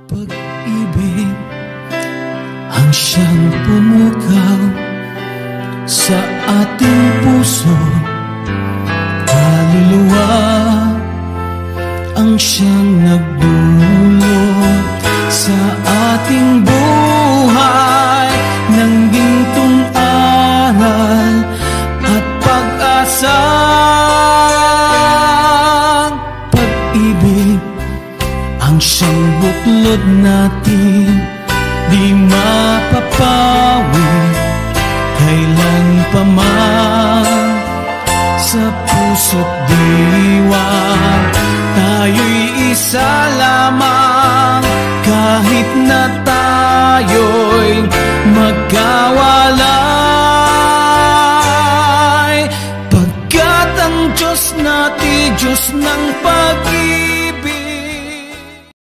Pag-ibig ang siyang pumukaw sa ating puso, kaluluwa ang siyang nagdulot sa ating buhay ng gintong aral at pag-asa. Pag-ibig ang siyang buklod natin, di mapapawi kailan pa man. Sa puso't diwa tayo'y isa lamang.